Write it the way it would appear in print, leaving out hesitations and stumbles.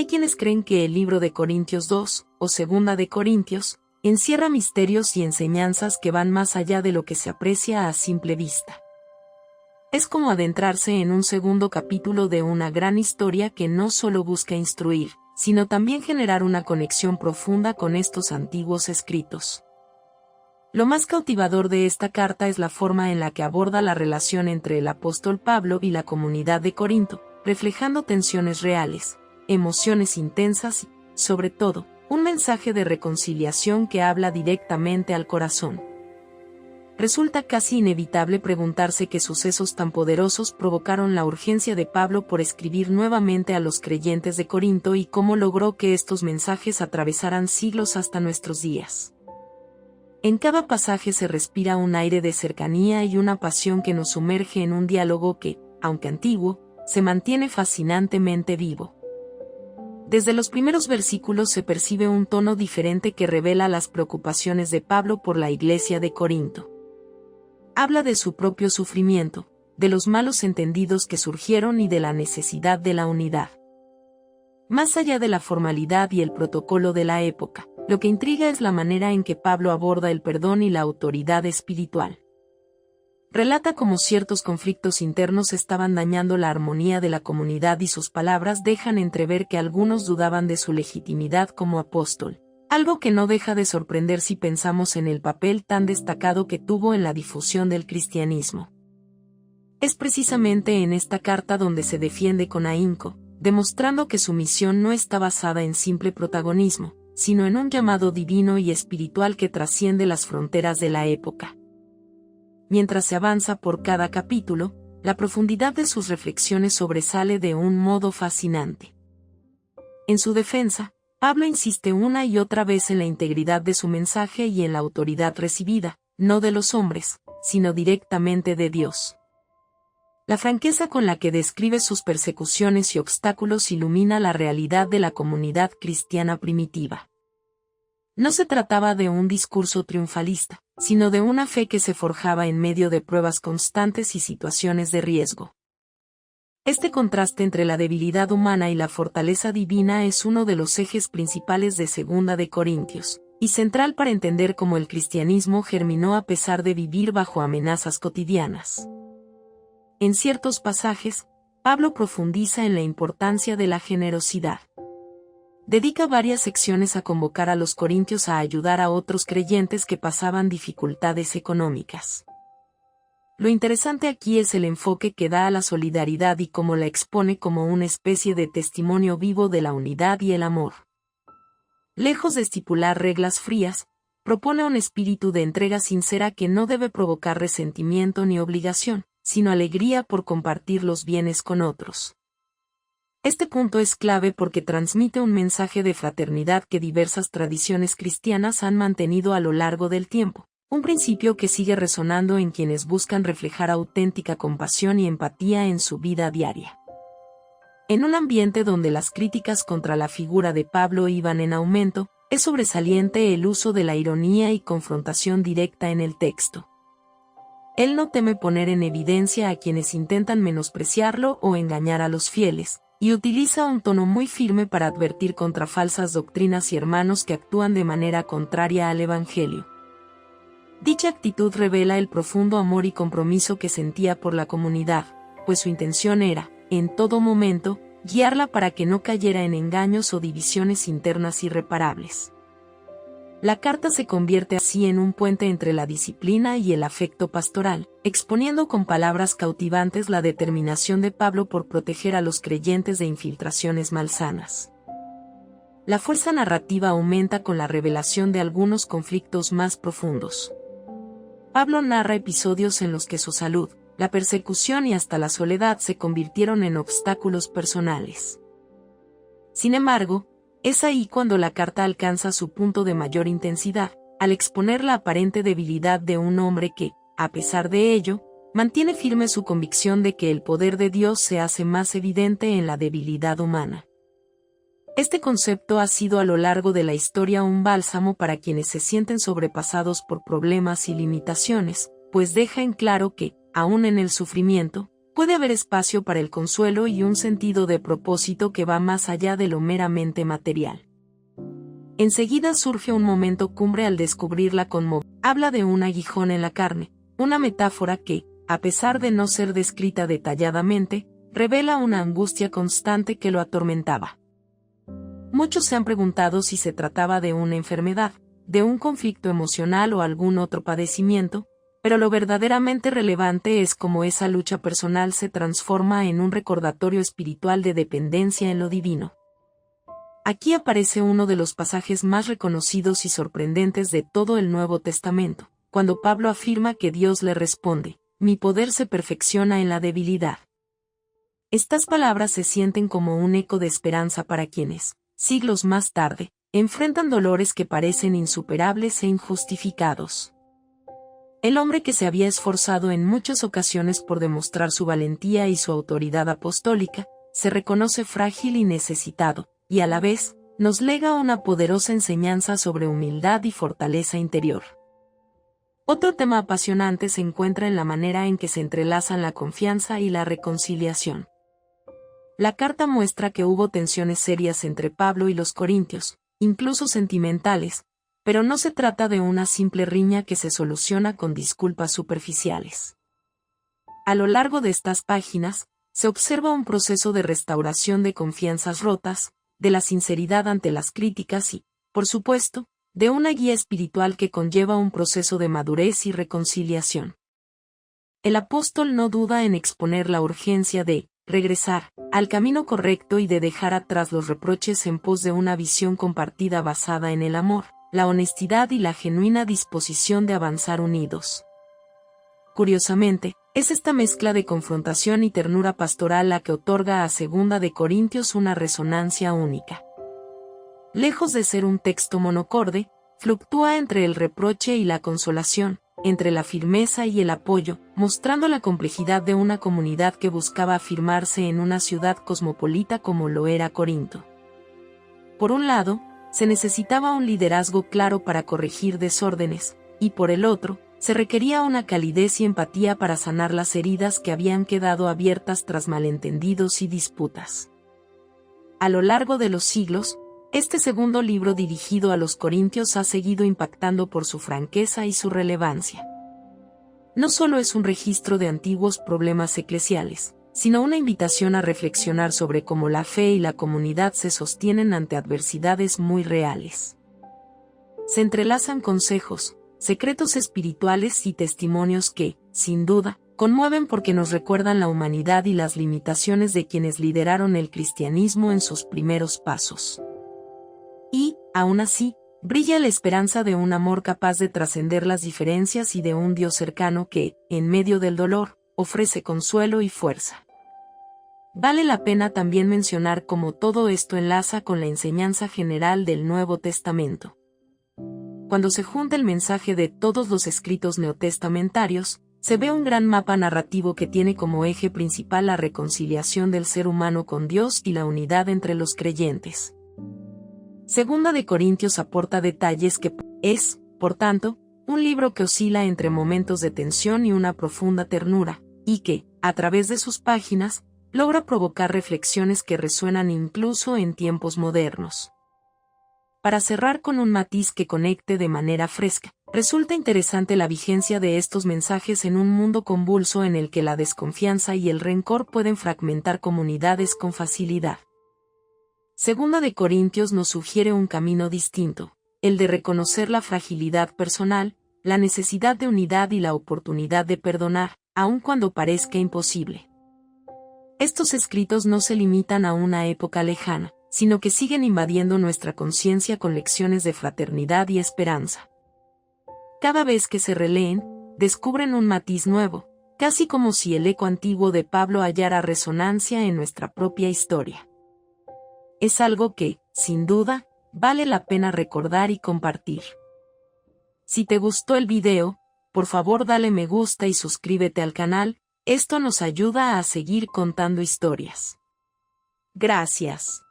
Hay quienes creen que el libro de Corintios 2, o Segunda de Corintios, encierra misterios y enseñanzas que van más allá de lo que se aprecia a simple vista. Es como adentrarse en un segundo capítulo de una gran historia que no solo busca instruir, sino también generar una conexión profunda con estos antiguos escritos. Lo más cautivador de esta carta es la forma en la que aborda la relación entre el apóstol Pablo y la comunidad de Corinto, reflejando tensiones reales, emociones intensas y, sobre todo, un mensaje de reconciliación que habla directamente al corazón. Resulta casi inevitable preguntarse qué sucesos tan poderosos provocaron la urgencia de Pablo por escribir nuevamente a los creyentes de Corinto y cómo logró que estos mensajes atravesaran siglos hasta nuestros días. En cada pasaje se respira un aire de cercanía y una pasión que nos sumerge en un diálogo que, aunque antiguo, se mantiene fascinantemente vivo. Desde los primeros versículos se percibe un tono diferente que revela las preocupaciones de Pablo por la iglesia de Corinto. Habla de su propio sufrimiento, de los malos entendidos que surgieron y de la necesidad de la unidad. Más allá de la formalidad y el protocolo de la época, lo que intriga es la manera en que Pablo aborda el perdón y la autoridad espiritual. Relata cómo ciertos conflictos internos estaban dañando la armonía de la comunidad y sus palabras dejan entrever que algunos dudaban de su legitimidad como apóstol, algo que no deja de sorprender si pensamos en el papel tan destacado que tuvo en la difusión del cristianismo. Es precisamente en esta carta donde se defiende con ahínco, demostrando que su misión no está basada en simple protagonismo, sino en un llamado divino y espiritual que trasciende las fronteras de la época. Mientras se avanza por cada capítulo, la profundidad de sus reflexiones sobresale de un modo fascinante. En su defensa, Pablo insiste una y otra vez en la integridad de su mensaje y en la autoridad recibida, no de los hombres, sino directamente de Dios. La franqueza con la que describe sus persecuciones y obstáculos ilumina la realidad de la comunidad cristiana primitiva. No se trataba de un discurso triunfalista, sino de una fe que se forjaba en medio de pruebas constantes y situaciones de riesgo. Este contraste entre la debilidad humana y la fortaleza divina es uno de los ejes principales de Segunda de Corintios, y central para entender cómo el cristianismo germinó a pesar de vivir bajo amenazas cotidianas. En ciertos pasajes, Pablo profundiza en la importancia de la generosidad. Dedica varias secciones a convocar a los corintios a ayudar a otros creyentes que pasaban dificultades económicas. Lo interesante aquí es el enfoque que da a la solidaridad y cómo la expone como una especie de testimonio vivo de la unidad y el amor. Lejos de estipular reglas frías, propone un espíritu de entrega sincera que no debe provocar resentimiento ni obligación, sino alegría por compartir los bienes con otros. Este punto es clave porque transmite un mensaje de fraternidad que diversas tradiciones cristianas han mantenido a lo largo del tiempo, un principio que sigue resonando en quienes buscan reflejar auténtica compasión y empatía en su vida diaria. En un ambiente donde las críticas contra la figura de Pablo iban en aumento, es sobresaliente el uso de la ironía y confrontación directa en el texto. Él no teme poner en evidencia a quienes intentan menospreciarlo o engañar a los fieles, y utiliza un tono muy firme para advertir contra falsas doctrinas y hermanos que actúan de manera contraria al Evangelio. Dicha actitud revela el profundo amor y compromiso que sentía por la comunidad, pues su intención era, en todo momento, guiarla para que no cayera en engaños o divisiones internas irreparables. La carta se convierte así en un puente entre la disciplina y el afecto pastoral, exponiendo con palabras cautivantes la determinación de Pablo por proteger a los creyentes de infiltraciones malsanas. La fuerza narrativa aumenta con la revelación de algunos conflictos más profundos. Pablo narra episodios en los que su salud, la persecución y hasta la soledad se convirtieron en obstáculos personales. Sin embargo, es ahí cuando la carta alcanza su punto de mayor intensidad, al exponer la aparente debilidad de un hombre que, a pesar de ello, mantiene firme su convicción de que el poder de Dios se hace más evidente en la debilidad humana. Este concepto ha sido a lo largo de la historia un bálsamo para quienes se sienten sobrepasados por problemas y limitaciones, pues deja en claro que, aun en el sufrimiento, puede haber espacio para el consuelo y un sentido de propósito que va más allá de lo meramente material. Enseguida surge un momento cumbre al descubrir la conmovedora. Habla de un aguijón en la carne, una metáfora que, a pesar de no ser descrita detalladamente, revela una angustia constante que lo atormentaba. Muchos se han preguntado si se trataba de una enfermedad, de un conflicto emocional o algún otro padecimiento, pero lo verdaderamente relevante es cómo esa lucha personal se transforma en un recordatorio espiritual de dependencia en lo divino. Aquí aparece uno de los pasajes más reconocidos y sorprendentes de todo el Nuevo Testamento, cuando Pablo afirma que Dios le responde: «Mi poder se perfecciona en la debilidad». Estas palabras se sienten como un eco de esperanza para quienes, siglos más tarde, enfrentan dolores que parecen insuperables e injustificados. El hombre que se había esforzado en muchas ocasiones por demostrar su valentía y su autoridad apostólica, se reconoce frágil y necesitado, y a la vez, nos lega una poderosa enseñanza sobre humildad y fortaleza interior. Otro tema apasionante se encuentra en la manera en que se entrelazan la confianza y la reconciliación. La carta muestra que hubo tensiones serias entre Pablo y los corintios, incluso sentimentales, pero no se trata de una simple riña que se soluciona con disculpas superficiales. A lo largo de estas páginas, se observa un proceso de restauración de confianzas rotas, de la sinceridad ante las críticas y, por supuesto, de una guía espiritual que conlleva un proceso de madurez y reconciliación. El apóstol no duda en exponer la urgencia de regresar al camino correcto y de dejar atrás los reproches en pos de una visión compartida basada en el amor, la honestidad y la genuina disposición de avanzar unidos. Curiosamente, es esta mezcla de confrontación y ternura pastoral la que otorga a 2 de Corintios una resonancia única. Lejos de ser un texto monocorde, fluctúa entre el reproche y la consolación, entre la firmeza y el apoyo, mostrando la complejidad de una comunidad que buscaba afirmarse en una ciudad cosmopolita como lo era Corinto. Por un lado, se necesitaba un liderazgo claro para corregir desórdenes, y por el otro, se requería una calidez y empatía para sanar las heridas que habían quedado abiertas tras malentendidos y disputas. A lo largo de los siglos, este segundo libro dirigido a los corintios ha seguido impactando por su franqueza y su relevancia. No solo es un registro de antiguos problemas eclesiales, sino una invitación a reflexionar sobre cómo la fe y la comunidad se sostienen ante adversidades muy reales. Se entrelazan consejos, secretos espirituales y testimonios que, sin duda, conmueven porque nos recuerdan la humanidad y las limitaciones de quienes lideraron el cristianismo en sus primeros pasos. Y, aún así, brilla la esperanza de un amor capaz de trascender las diferencias y de un Dios cercano que, en medio del dolor, ofrece consuelo y fuerza. Vale la pena también mencionar cómo todo esto enlaza con la enseñanza general del Nuevo Testamento. Cuando se junta el mensaje de todos los escritos neotestamentarios, se ve un gran mapa narrativo que tiene como eje principal la reconciliación del ser humano con Dios y la unidad entre los creyentes. 2 de Corintios aporta detalles que es, por tanto, un libro que oscila entre momentos de tensión y una profunda ternura, y que, a través de sus páginas, logra provocar reflexiones que resuenan incluso en tiempos modernos. Para cerrar con un matiz que conecte de manera fresca, resulta interesante la vigencia de estos mensajes en un mundo convulso en el que la desconfianza y el rencor pueden fragmentar comunidades con facilidad. 2 de Corintios nos sugiere un camino distinto, el de reconocer la fragilidad personal, la necesidad de unidad y la oportunidad de perdonar, aun cuando parezca imposible. Estos escritos no se limitan a una época lejana, sino que siguen invadiendo nuestra conciencia con lecciones de fraternidad y esperanza. Cada vez que se releen, descubren un matiz nuevo, casi como si el eco antiguo de Pablo hallara resonancia en nuestra propia historia. Es algo que, sin duda, vale la pena recordar y compartir. Si te gustó el video, por favor dale me gusta y suscríbete al canal, esto nos ayuda a seguir contando historias. Gracias.